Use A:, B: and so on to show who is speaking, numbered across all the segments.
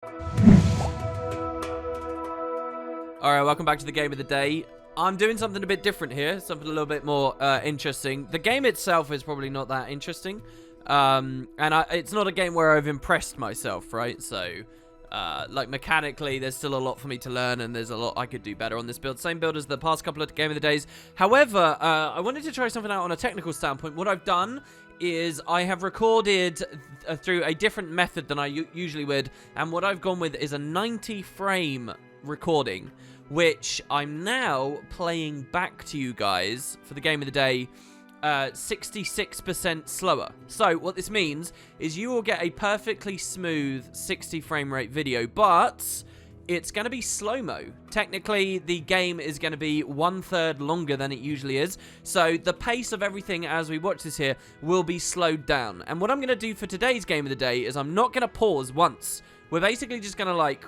A: Alright, welcome back to the game of the day. I'm doing something a bit different here, something a little bit more interesting. The game itself is probably not that interesting, and it's not a game where I've impressed myself, right? So, like, mechanically, there's still a lot for me to learn, and there's a lot I could do better on this build. Same build as the past couple of game of the days. However, I wanted to try something out on a technical standpoint. What I've done is I have recorded through a different method than I usually would, and what I've gone with is a 90 frame recording, which I'm now playing back to you guys for the game of the day 66% slower. So what this means is you will get a perfectly smooth 60 frame rate video, but it's going to be slow-mo. Technically, the game is going to be 1/3 longer than it usually is, so the pace of everything as we watch this here will be slowed down. And what I'm going to do for today's game of the day is I'm not going to pause once. We're basically just going to, like,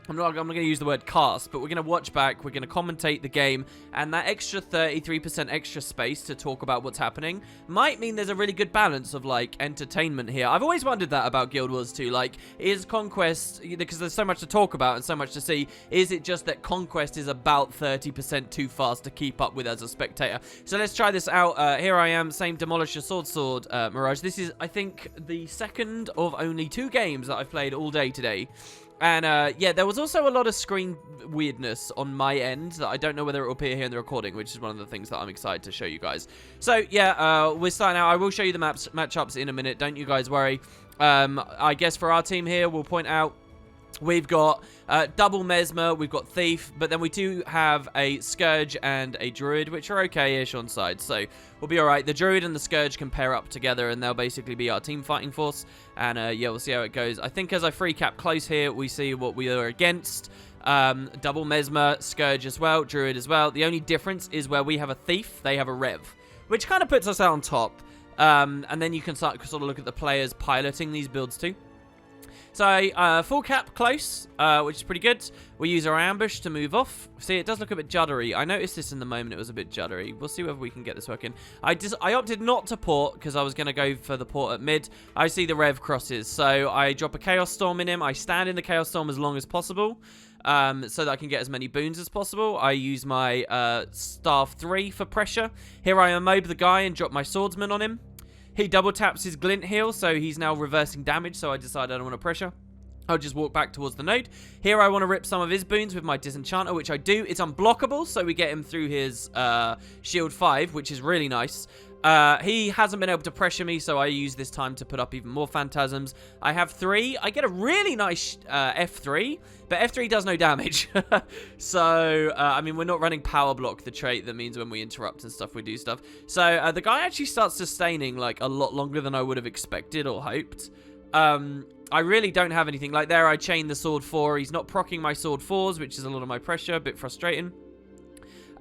A: I'm not going to use the word cast, but we're going to watch back, we're going to commentate the game, and that extra 33% extra space to talk about what's happening might mean there's a really good balance of, like, entertainment here. I've always wondered that about Guild Wars 2, like, is Conquest, because there's so much to talk about and so much to see, is it just that Conquest is about 30% too fast to keep up with as a spectator? So let's try this out. Here I am, same Demolisher Sword, Mirage. This is, I think, the second of only 2 games that I've played all day today. And, yeah, there was also a lot of screen weirdness on my end that I don't know whether it will appear here in the recording, which is one of the things that I'm excited to show you guys. So, yeah, we're starting out. I will show you the matchups in a minute. Don't you guys worry. I guess for our team here, we'll point out we've got double Mesmer, we've got Thief, but then we do have a Scourge and a Druid, which are okay-ish on sides, so we'll be alright. The Druid and the Scourge can pair up together, and they'll basically be our team fighting force, and yeah, we'll see how it goes. I think as I free cap close here, we see what we are against. Double Mesmer, Scourge as well, Druid as well. The only difference is where we have a Thief, they have a Rev, which kind of puts us out on top, and then you can sort of look at the players piloting these builds too. So, full cap close, which is pretty good. We use our ambush to move off. See, it does look a bit juddery. I noticed this in the moment, it was a bit juddery. We'll see whether we can get this working. I opted not to port, because I was going to go for the port at mid. I see the Rev crosses, so I drop a Chaos Storm in him. I stand in the Chaos Storm as long as possible, so that I can get as many boons as possible. I use my Staff 3 for pressure. Here I mob the guy and drop my Swordsman on him. He double taps his glint heal, so he's now reversing damage, so I decide I don't want to pressure. I'll just walk back towards the node. Here I want to rip some of his boons with my Disenchanter, which I do. It's unblockable, so we get him through his shield 5, which is really nice. He hasn't been able to pressure me, so I use this time to put up even more phantasms. I have 3. I get a really nice F3, but F3 does no damage. So, I mean, we're not running power block, the trait that means when we interrupt and stuff, we do stuff. So, the guy actually starts sustaining, like, a lot longer than I would have expected or hoped. I really don't have anything. Like, there I chain the sword 4. He's not proccing my sword 4s, which is a lot of my pressure, a bit frustrating.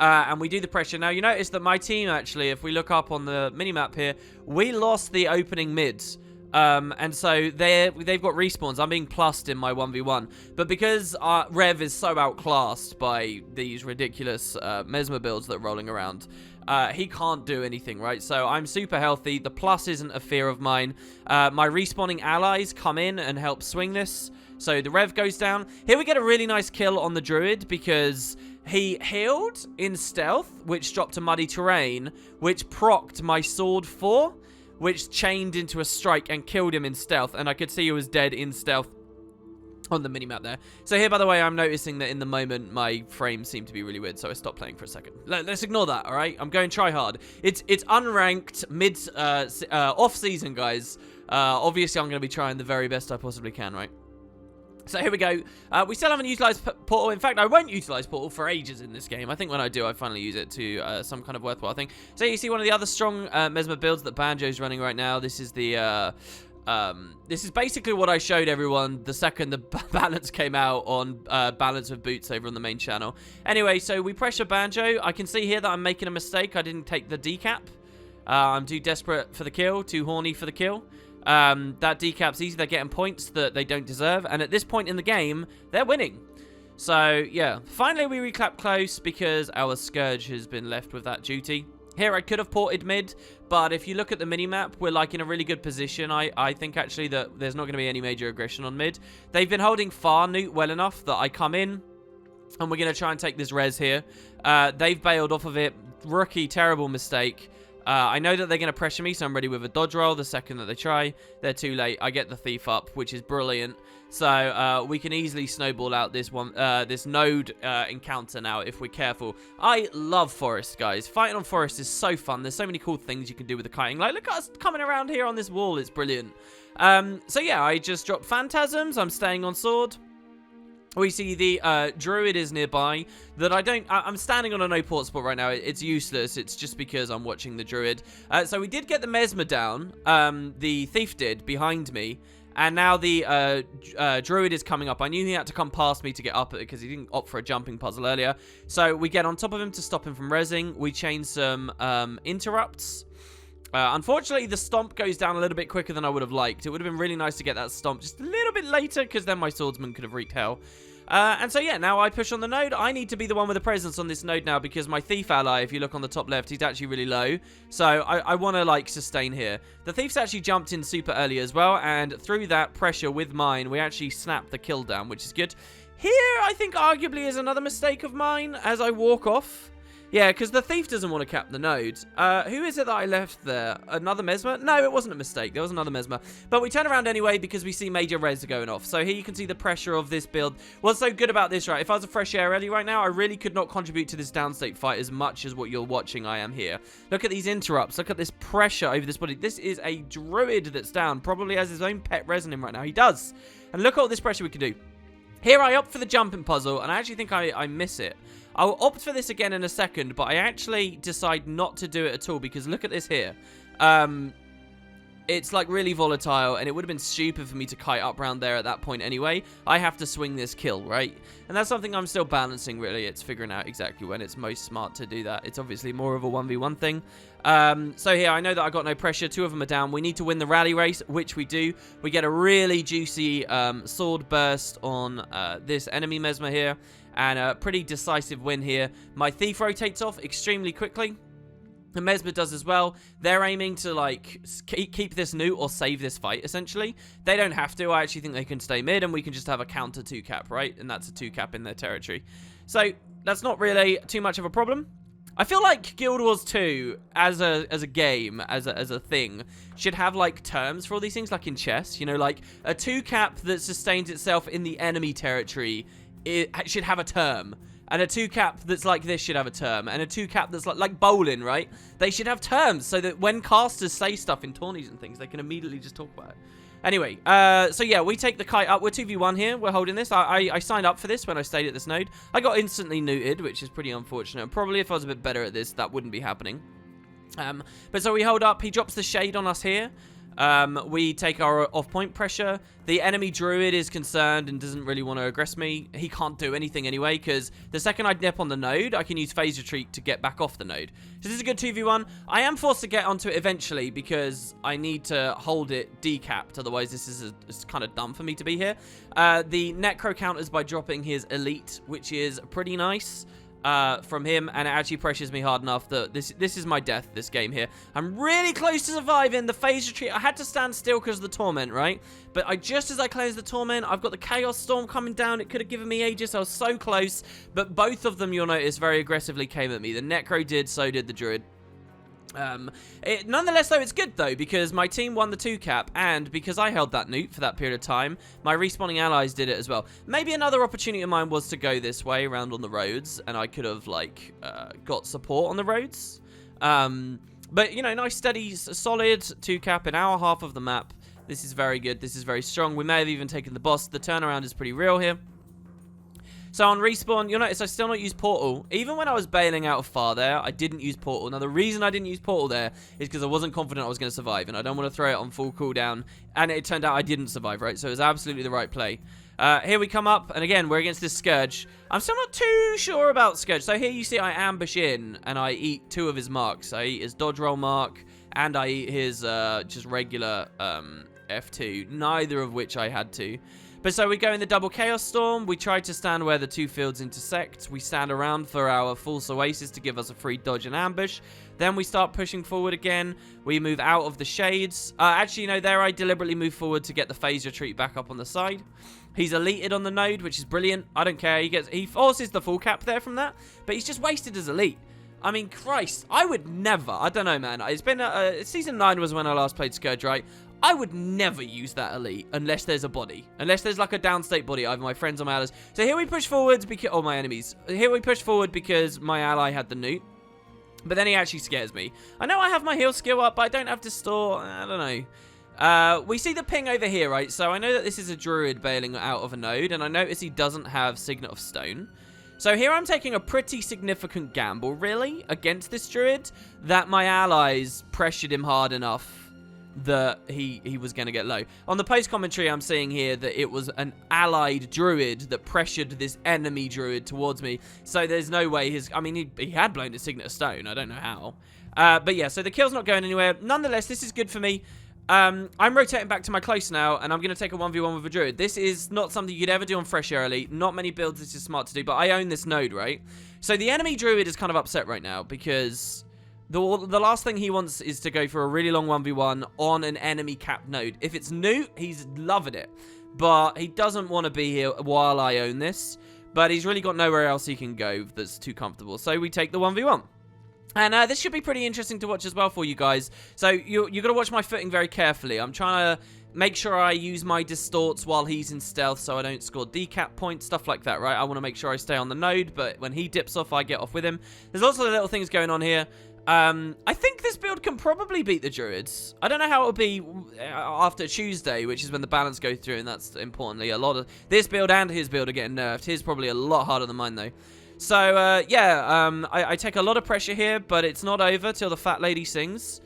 A: And we do the pressure. Now, you notice that my team, actually, if we look up on the minimap here, we lost the opening mids. And so they've got respawns. I'm being plussed in my 1v1. But because Rev is so outclassed by these ridiculous Mesmer builds that are rolling around, he can't do anything, right? So I'm super healthy. The plus isn't a fear of mine. My respawning allies come in and help swing this. So the Rev goes down. Here we get a really nice kill on the Druid because he healed in stealth, which dropped to muddy terrain, which procced my sword 4, which chained into a strike and killed him in stealth. And I could see he was dead in stealth on the minimap there. So here, by the way, I'm noticing that in the moment my frames seem to be really weird, so I stopped playing for a second. Let's ignore that, all right? I'm going try hard. It's unranked mid off season, guys. Obviously, I'm going to be trying the very best I possibly can, right? So here we go. We still haven't utilized Portal. In fact, I won't utilize Portal for ages in this game. I think when I do, I finally use it to some kind of worthwhile thing. So you see one of the other strong Mesmer builds that Banjo's running right now. This is the this is basically what I showed everyone the second the balance came out on balance with boots over on the main channel. Anyway, so we pressure Banjo. I can see here that I'm making a mistake. I didn't take the decap. I'm too desperate for the kill, too horny for the kill. That decap's easy. They're getting points that they don't deserve. And at this point in the game, they're winning. So, yeah. Finally, we reclap close because our Scourge has been left with that duty. Here, I could have ported mid, but if you look at the minimap, we're like in a really good position. I think actually that there's not going to be any major aggression on mid. They've been holding far Newt well enough that I come in, and we're going to try and take this res here. They've bailed off of it. Rookie, terrible mistake. I know that they're going to pressure me, so I'm ready with a dodge roll the second that they try. They're too late. I get the thief up, which is brilliant. So we can easily snowball out this one, this node encounter now if we're careful. I love forest, guys. Fighting on forest is so fun. There's so many cool things you can do with the kiting. Like, look at us coming around here on this wall. It's brilliant. So yeah, I just dropped phantasms. I'm staying on sword. We see the druid is nearby. I'm standing on a no port spot right now. It's useless. It's just because I'm watching the druid. So we did get the mesmer down. The thief did behind me. And now the druid is coming up. I knew he had to come past me to get up because he didn't opt for a jumping puzzle earlier. So we get on top of him to stop him from rezzing. We chain some interrupts. Unfortunately, the stomp goes down a little bit quicker than I would have liked. It would have been really nice to get that stomp just a little bit later because then my swordsman could have wreaked hell. And so, yeah, now I push on the node. I need to be the one with the presence on this node now because my thief ally, if you look on the top left, he's actually really low. So I want to, like, sustain here. The thief's actually jumped in super early as well, and through that pressure with mine, we actually snapped the kill down, which is good. Here, I think, arguably is another mistake of mine as I walk off. Yeah, because the thief doesn't want to cap the node. Who is it that I left there? Another mesmer? No, it wasn't a mistake. There was another mesmer. But we turn around anyway because we see major res going off. So here you can see the pressure of this build. What's so good about this, right? If I was a fresh air early right now, I really could not contribute to this downstate fight as much as what you're watching I am here. Look at these interrupts. Look at this pressure over this body. This is a druid that's down. Probably has his own pet res in him right now. He does. And look at all this pressure we can do. Here I opt for the jumping puzzle, and I actually think I miss it. I'll opt for this again in a second, but I actually decide not to do it at all because look at this here. It's like really volatile, and it would have been stupid for me to kite up around there at that point anyway. I have to swing this kill, right? And that's something I'm still balancing, really. It's figuring out exactly when it's most smart to do that. It's obviously more of a 1v1 thing. So here, I know that I got no pressure. Two of them are down. We need to win the rally race, which we do. We get a really juicy sword burst on this enemy mesmer here, and a pretty decisive win here. My thief rotates off extremely quickly. The mesmer does as well. They're aiming to, like, keep this newt or save this fight, essentially. They don't have to. I actually think they can stay mid, and we can just have a counter 2-cap, right? And that's a 2-cap in their territory. So, that's not really too much of a problem. I feel like Guild Wars 2, as a game, as a thing, should have, like, terms for all these things, like in chess. You know, like, a 2-cap that sustains itself in the enemy territory, it should have a term. And a 2-cap that's like this should have a term. And a 2-cap that's like bowling, right? They should have terms so that when casters say stuff in tourneys and things, they can immediately just talk about it. Anyway, so yeah, we take the kite up. We're 2v1 here. We're holding this. I signed up for this when I stayed at this node. I got instantly neuted, which is pretty unfortunate. And probably if I was a bit better at this, that wouldn't be happening. But so we hold up. He drops the shade on us here. We take our off-point pressure. The enemy druid is concerned and doesn't really want to aggress me. He can't do anything anyway, because the second I nip on the node, I can use phase retreat to get back off the node. So this is a good 2v1. I am forced to get onto it eventually, because I need to hold it decapped. Otherwise, this is it's kind of dumb for me to be here. The necro counters by dropping his elite, which is pretty nice. From him, and it actually pressures me hard enough that this is my death, this game here. I'm really close to surviving the phase retreat. I had to stand still because of the torment, right? But just as I cleanse the torment, I've got the chaos storm coming down. It could have given me ages. I was so close, but both of them, you'll notice, very aggressively came at me. The necro did, so did the druid. Nonetheless, though, it's good, though, because my team won the 2-cap, and because I held that newt for that period of time, my respawning allies did it as well. Maybe another opportunity of mine was to go this way, around on the roads, and I could have, like, got support on the roads. But, you know, nice, steady, solid 2-cap in our half of the map. This is very good. This is very strong. We may have even taken the boss. The turnaround is pretty real here. So on respawn, you'll notice I still not use Portal. Even when I was bailing out of far there, I didn't use Portal. Now, the reason I didn't use Portal there is because I wasn't confident I was going to survive, and I don't want to throw it on full cooldown. And it turned out I didn't survive, right? So it was absolutely the right play. Here we come up, and again, we're against this Scourge. I'm still not too sure about Scourge. So here you see I ambush in, and I eat 2 of his marks. I eat his dodge roll mark, and I eat his just regular F2, neither of which I had to. But so we go in the double Chaos Storm. We try to stand where the two fields intersect. We stand around for our false oasis to give us a free dodge and ambush. Then we start pushing forward again. We move out of the shades. Actually, you know, there I deliberately move forward to get the phase retreat back up on the side. He's elited on the node, which is brilliant. I don't care. He forces the full cap there from that, but he's just wasted his elite. I mean, Christ, I would never. I don't know, man. It's been season 9 was when I last played Scourge, right? I would never use that elite unless there's a body. Unless there's like a downstate body, either my friends or my allies. So here we push forwards because... Oh, my enemies. Here we push forward because my ally had the newt. But then he actually scares me. I know I have my heal skill up, but I don't have to store... I don't know. We see the ping over here, right? So I know that this is a druid bailing out of a node. And I notice he doesn't have Signet of Stone. So here I'm taking a pretty significant gamble, really, against this druid. That my allies pressured him hard enough that he was going to get low. On the post commentary, I'm seeing here that it was an allied druid that pressured this enemy druid towards me. So there's no way his... I mean, he had blown the Signet of Stone. I don't know how. But yeah, so the kill's not going anywhere. Nonetheless, this is good for me. I'm rotating back to my close now, and I'm going to take a 1v1 with a druid. This is not something you could ever do on Fresh Air Elite. Not many builds this is smart to do, but I own this node, right? So the enemy druid is kind of upset right now because... The last thing he wants is to go for a really long 1v1 on an enemy capped node. If it's Newt, he's loving it. But he doesn't want to be here while I own this. But he's really got nowhere else he can go that's too comfortable. So we take the 1v1. And this should be pretty interesting to watch as well for you guys. So you've got to watch my footing very carefully. I'm trying to make sure I use my distorts while he's in stealth so I don't score decap points, stuff like that, right? I want to make sure I stay on the node, but when he dips off, I get off with him. There's lots of little things going on here. I think this build can probably beat the druids. I don't know how it'll be after Tuesday, which is when the balance goes through, and that's importantly a lot of this build and his build are getting nerfed. His probably a lot harder than mine though. So yeah, I take a lot of pressure here, but it's not over till the fat lady sings.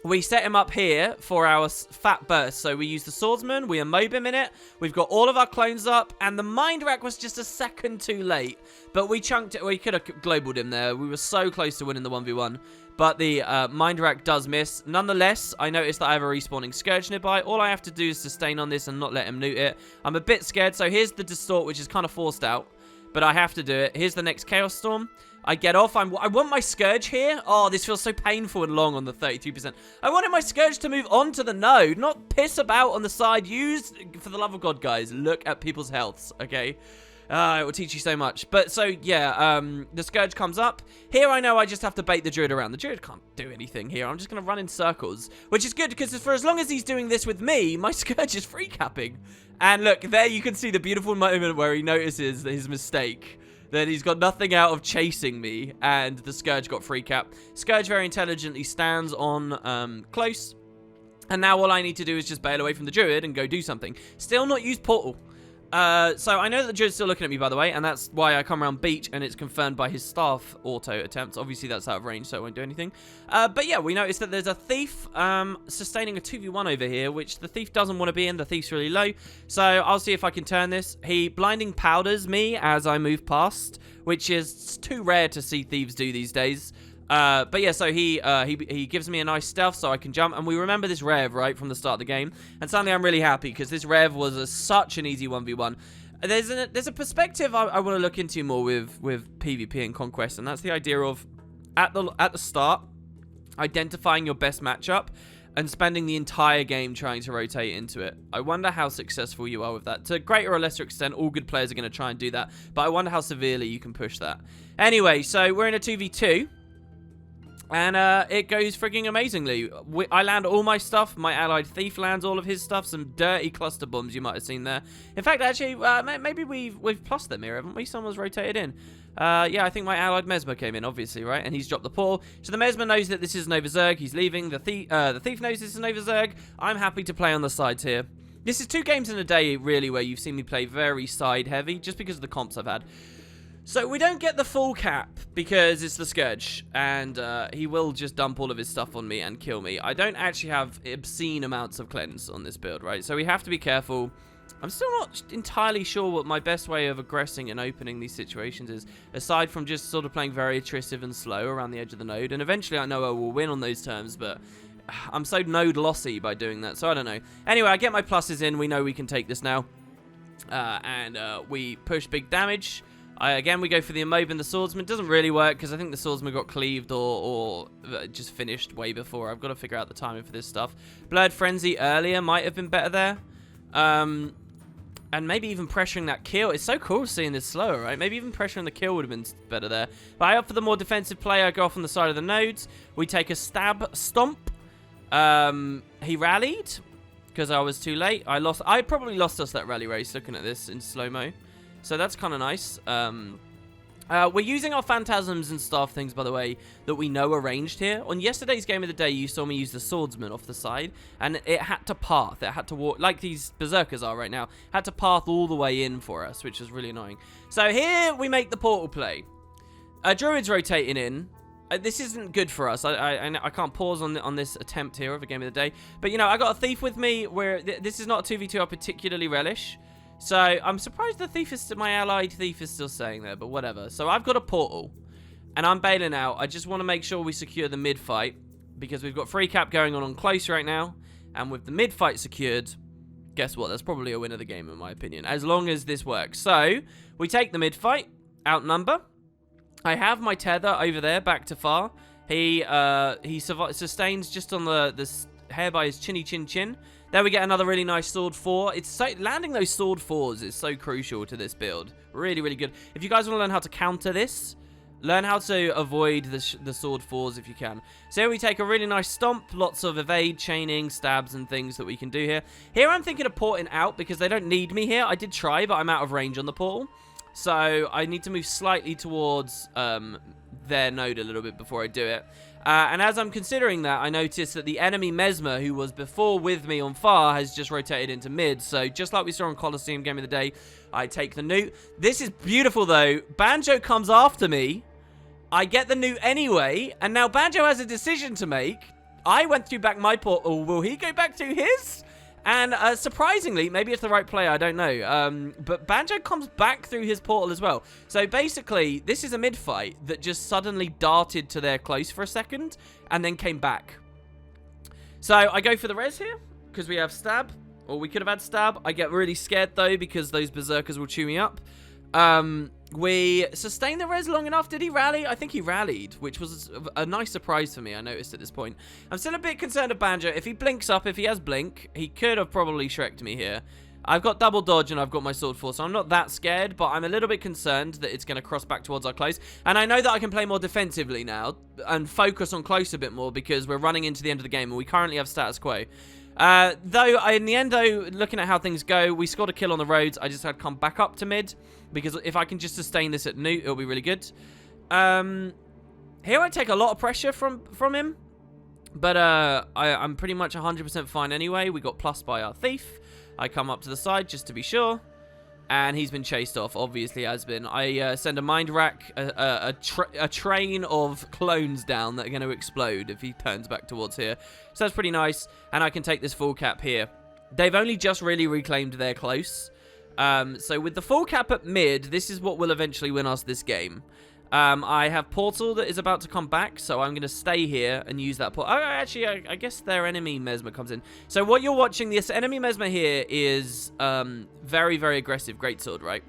A: We set him up here for our fat burst. So we use the swordsman, we immob him in it. We've got all of our clones up, and the mind rack was just a second too late. But we chunked it. We could have globaled him there. We were so close to winning the 1v1. But the mind rack does miss. Nonetheless, I noticed that I have a respawning Scourge nearby. All I have to do is sustain on this and not let him loot it. I'm a bit scared. So here's the distort, which is kind of forced out. But I have to do it. Here's the next Chaos Storm. I get off. I want my Scourge here. Oh, this feels so painful and long on the 32%. I wanted my Scourge to move on to the node, not piss about on the side. Use, for the love of God, guys, look at people's healths, okay? It will teach you so much. But so, yeah, the Scourge comes up. Here I know I just have to bait the Druid around. The Druid can't do anything here. I'm just going to run in circles, which is good because for as long as he's doing this with me, my Scourge is free capping. And look, there you can see the beautiful moment where he notices his mistake. That he's got nothing out of chasing me, and the Scourge got free cap. Scourge very intelligently stands on close, and now all I need to do is just bail away from the Druid and go do something. Still not use Portal. So I know that the Druid's still looking at me, by the way, and that's why I come around Beach, and it's confirmed by his staff auto attempts. Obviously, that's out of range, so it won't do anything. But yeah, we noticed that there's a Thief sustaining a 2v1 over here, which the Thief doesn't want to be in. The Thief's really low, so I'll see if I can turn this. He blinding powders me as I move past, which is too rare to see Thieves do these days. But yeah, so he gives me a nice stealth so I can jump. And we remember this Rev, right, from the start of the game. And suddenly I'm really happy because this Rev was such an easy 1v1. There's a perspective I want to look into more with PvP and Conquest. And that's the idea of, at the start, identifying your best matchup and spending the entire game trying to rotate into it. I wonder how successful you are with that. To a greater or lesser extent, all good players are going to try and do that. But I wonder how severely you can push that. Anyway, so we're in a 2v2. And it goes frigging amazingly. I land all my stuff. My allied Thief lands all of his stuff. Some dirty cluster bombs you might have seen there. In fact, actually, maybe we've plussed them here, haven't we? Someone's rotated in. Yeah, I think my allied Mesmer came in, obviously, right? And he's dropped the portal. So the Mesmer knows that this is an Overzerg. He's leaving. The Thief knows this is an Overzerg. I'm happy to play on the sides here. This is 2 games in a day, really, where you've seen me play very side-heavy, just because of the comps I've had. So we don't get the full cap because it's the Scourge, and he will just dump all of his stuff on me and kill me. I don't actually have obscene amounts of cleanse on this build, right? So we have to be careful. I'm still not entirely sure what my best way of aggressing and opening these situations is, aside from just sort of playing very attritive and slow around the edge of the node. And eventually I know I will win on those terms, but I'm so node lossy by doing that, so I don't know. Anyway, I get my pluses in. We know we can take this now. And we push big damage. Again, we go for the Immobile and the Swordsman. Doesn't really work because I think the Swordsman got cleaved or just finished way before. I've got to figure out the timing for this stuff. Blurred Frenzy earlier might have been better there. And maybe even pressuring that kill. It's so cool seeing this slower, right? Maybe even pressuring the kill would have been better there. But I opt for the more defensive play. I go off on the side of the nodes. We take a stab stomp. He rallied because I was too late. I probably lost us that rally race looking at this in slow-mo. So that's kind of nice. We're using our phantasms and staff things, by the way, that we know are ranged here. On yesterday's game of the day, you saw me use the swordsman off the side, and it had to path. It had to walk, like these berserkers are right now, had to path all the way in for us, which was really annoying. So here we make the portal play. Druid's rotating in. This isn't good for us. I can't pause on this attempt here of a game of the day. But, you know, I got a thief with me where this is not a 2v2 I particularly relish. So, I'm surprised the thief is my allied thief is still staying there, but whatever. So, I've got a portal, and I'm bailing out. I just want to make sure we secure the mid-fight, because we've got free cap going on close right now, and with the mid-fight secured, guess what? That's probably a win of the game, in my opinion, as long as this works. So, we take the mid-fight, outnumber. I have my tether over there, back to far. He sustains just on the hair by his chinny chin chin. There we get another really nice sword 4. It's so landing those sword 4s is so crucial to this build. Really, really good. If you guys want to learn how to counter this, learn how to avoid the sword 4s if you can. So here we take a really nice stomp, lots of evade, chaining, stabs, and things that we can do here. Here I'm thinking of porting out because they don't need me here. I did try, but I'm out of range on the portal. So I need to move slightly towards their node a little bit before I do it. And as I'm considering that, I noticed that the enemy Mesmer, who was before with me on far, has just rotated into mid. So just like we saw on Colosseum Game of the Day, I take the newt. This is beautiful, though. Banjo comes after me. I get the newt anyway. And now Banjo has a decision to make. I went through back my portal. Will he go back to his? And surprisingly, maybe it's the right play, I don't know. But Banjo comes back through his portal as well. So basically, this is a mid-fight that just suddenly darted to their close for a second and then came back. So I go for the res here because we have stab. Or we could have had stab. I get really scared though because those berserkers will chew me up. We sustained the res long enough. Did he rally? I think he rallied, which was a nice surprise for me, I noticed at this point. I'm still a bit concerned of Banjo. If he blinks up, if he has blink, he could have probably Shrek'd me here. I've got double dodge and I've got my sword 4, so I'm not that scared, but I'm a little bit concerned that it's going to cross back towards our close. And I know that I can play more defensively now and focus on close a bit more because we're running into the end of the game and we currently have status quo. Though, in the end, though, looking at how things go, we scored a kill on the roads. I just had to come back up to mid, because if I can just sustain this at newt, it'll be really good. Here I take a lot of pressure from him, but I'm pretty much 100% fine anyway. We got plus by our thief. I come up to the side just to be sure. And he's been chased off, obviously has been. I send a mind rack, a train of clones down that are going to explode if he turns back towards here. So that's pretty nice. And I can take this full cap here. They've only just really reclaimed their close. So with the full cap at mid, this is what will eventually win us this game. I have Portal that is about to come back, so I'm going to stay here and use that portal. Oh, actually, I guess their enemy Mesmer comes in. So what you're watching, this enemy Mesmer here is very, very aggressive greatsword, right?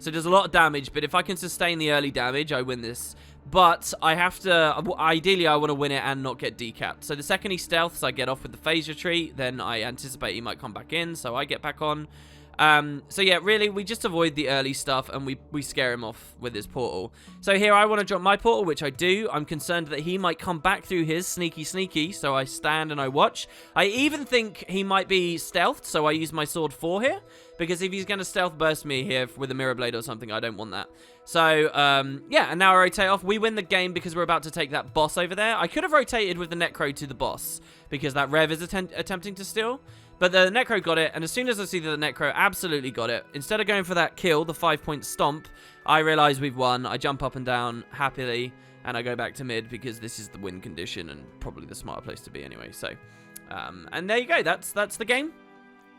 A: So it does a lot of damage, but if I can sustain the early damage, I win this. But I have to, ideally, I want to win it and not get decapped. So the second he stealths, I get off with the phase retreat. Then I anticipate he might come back in, so I get back on. So yeah, really, we just avoid the early stuff and we scare him off with his portal. So here I want to drop my portal, which I do. I'm concerned that he might come back through his sneaky, so I stand and I watch. I even think he might be stealthed, so I use my sword 4 here, because if he's going to stealth burst me here with a mirror blade or something, I don't want that. So, yeah, and now I rotate off. We win the game because we're about to take that boss over there. I could have rotated with the Necro to the boss, because that Rev is attempting to steal. But the Necro got it, and as soon as I see that the Necro absolutely got it, instead of going for that kill, the 5-point stomp, I realize we've won. I jump up and down happily, and I go back to mid because this is the win condition and probably the smarter place to be anyway. So, and there you go. That's the game.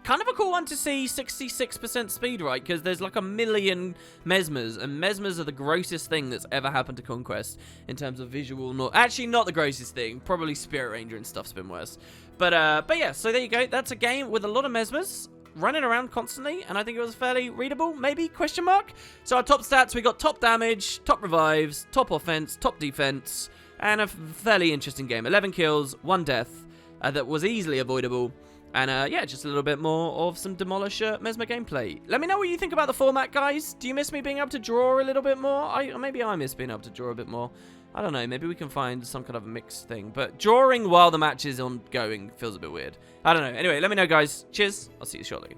A: kind of a cool one to see 66% speed, right? Because there's like a million Mesmers, and Mesmers are the grossest thing that's ever happened to Conquest in terms of visual. Actually, not the grossest thing. Probably Spirit Ranger and stuff's been worse. But yeah, so there you go. That's a game with a lot of Mesmers running around constantly, and I think it was fairly readable, maybe, question mark? So our top stats, we got top damage, top revives, top offense, top defense, and a fairly interesting game. 11 kills, 1 death, that was easily avoidable. And yeah, just a little bit more of some Demolisher Mesmer gameplay. Let me know what you think about the format, guys. Do you miss me being able to draw a little bit more? Maybe I miss being able to draw a bit more. I don't know, maybe we can find some kind of mixed thing. But drawing while the match is ongoing feels a bit weird. I don't know. Anyway, let me know, guys. Cheers. I'll see you shortly.